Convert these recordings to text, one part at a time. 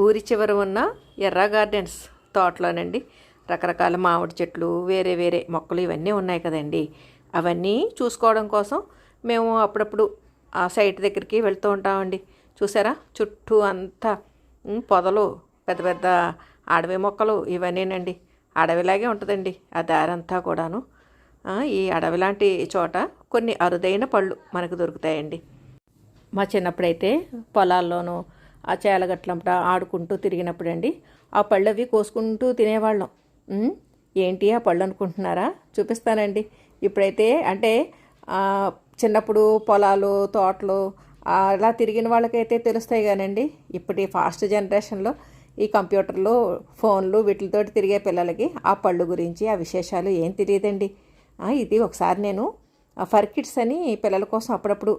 ఊరి చివర ఉన్న ఎర్ర గార్డెన్స్ తోటలోనండి రకరకాల మామిడి చెట్లు వేరే వేరే మొక్కలు ఇవన్నీ ఉన్నాయి కదండి. అవన్నీ చూసుకోవడం కోసం మేము అప్పుడప్పుడు ఆ సైట్ దగ్గరికి వెళ్తూ ఉంటామండి. చూసారా చుట్టూ అంతా పొదలు, పెద్ద పెద్ద అడవి మొక్కలు ఇవన్నీనండి. అడవిలాగే ఉంటుందండి ఆ దారంతా కూడాను. ఈ అడవి లాంటి చోట కొన్ని అరుదైన పళ్ళు మనకు దొరుకుతాయండి. మా చిన్నప్పుడైతే పొలాల్లోనూ ఆ చేలగట్లంట ఆడుకుంటూ తిరిగినప్పుడు అండి ఆ పళ్ళు అవి కోసుకుంటూ తినేవాళ్ళం. ఏంటి ఆ పళ్ళు అనుకుంటున్నారా? చూపిస్తానండి. ఇప్పుడైతే అంటే చిన్నప్పుడు పొలాలు తోటలు అలా తిరిగిన వాళ్ళకైతే తెలుస్తాయి కానండి. ఇప్పటి ఫాస్ట్ జనరేషన్లో ఈ కంప్యూటర్లు ఫోన్లు వీటితోటి తిరిగే పిల్లలకి ఆ పళ్ళు గురించి ఆ విశేషాలు ఏం తెలియదండి. ఇది ఒకసారి నేను ఫర్ కిడ్స్ అని పిల్లల కోసం అప్పుడప్పుడు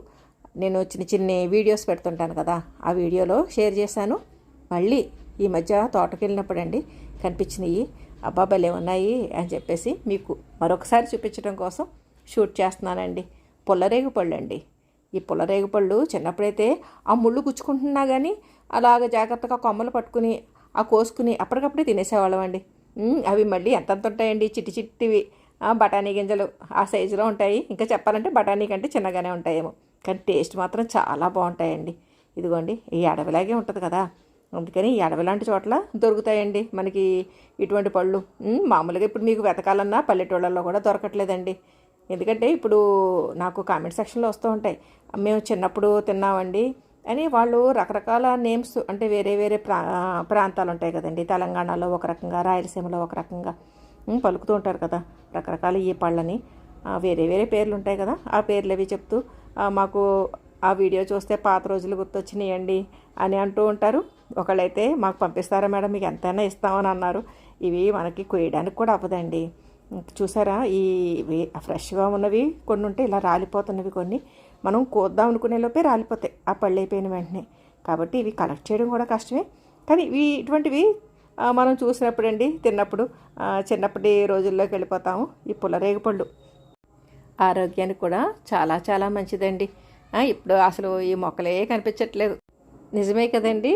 నేను చిన్న చిన్న వీడియోస్ పెడుతుంటాను కదా, ఆ వీడియోలో షేర్ చేశాను. మళ్ళీ ఈ మధ్య తోటకి వెళ్ళినప్పుడు అండి కనిపించినాయి. అబ్బా భలే ఉన్నాయి అని చెప్పేసి మీకు మరొకసారి చూపించడం కోసం షూట్ చేస్తున్నానండి. పుల్లరేగు పళ్ళు అండి. ఈ పుల్లరేగు పళ్ళు చిన్నప్పుడైతే ఆ ముళ్ళు గుచ్చుకుంటున్నా కానీ అలాగ జాగ్రత్తగా కొమ్మలు పట్టుకుని ఆ కోసుకుని అప్పటికప్పుడే తినేసేవాళ్ళం అండి. అవి మళ్ళీ ఎంతంత ఉంటాయండి, చిట్టి చిట్టివి బఠానీ గింజలు ఆ సైజులో ఉంటాయి. ఇంకా చెప్పాలంటే బఠానీ కంటే చిన్నగానే ఉంటాయేమో, కానీ టేస్ట్ మాత్రం చాలా బాగుంటాయండి. ఇదిగోండి ఈ అడవిలాగే ఉంటుంది కదా, అందుకని ఈ అడవి లాంటి చోట్ల దొరుకుతాయండి మనకి ఇటువంటి పళ్ళు. మామూలుగా ఇప్పుడు మీకు వెతకాలన్నా పల్లెటూళ్ళల్లో కూడా దొరకట్లేదండి. ఎందుకంటే ఇప్పుడు నాకు కామెంట్ సెక్షన్లో వస్తూ ఉంటాయి, మేము చిన్నప్పుడు తిన్నామండి అని. వాళ్ళు రకరకాల నేమ్స్ అంటే వేరే వేరే ప్రాంతాలు ఉంటాయి కదండి. తెలంగాణలో ఒక రకంగా, రాయలసీమలో ఒక రకంగా పలుకుతూ ఉంటారు కదా రకరకాల ఈ పళ్ళని. వేరే వేరే పేర్లు ఉంటాయి కదా, ఆ పేర్లు అవి చెప్తూ మాకు ఆ వీడియో చూస్తే పాత రోజులు గుర్తొచ్చినాయండి అని అంటూ ఉంటారు. ఒకళ్ళైతే మాకు పంపిస్తారా మేడం, మీకు ఎంతైనా ఇస్తామని అన్నారు. ఇవి మనకి కొయ్యడానికి కూడా అవ్వదండి. చూసారా ఈ ఫ్రెష్గా ఉన్నవి కొన్ని ఉంటే ఇలా రాలిపోతున్నవి కొన్ని మనం కోద్దాం అనుకునే లోపే రాలిపోతాయి ఆ పళ్ళు అయిపోయిన వెంటనే. కాబట్టి ఇవి కలెక్ట్ చేయడం కూడా కష్టమే. కానీ ఇటువంటివి మనం చూసినప్పుడు అండి తిన్నప్పుడు చిన్నప్పటి రోజుల్లోకి వెళ్ళిపోతాము. ఈ పుల్లరేగు పళ్ళు ఆరోగ్యానికి కూడా చాలా చాలా మంచిదండి. ఇప్పుడు అసలు ఈ మొక్కలే కనిపించట్లేదు. నిజమే కదండి.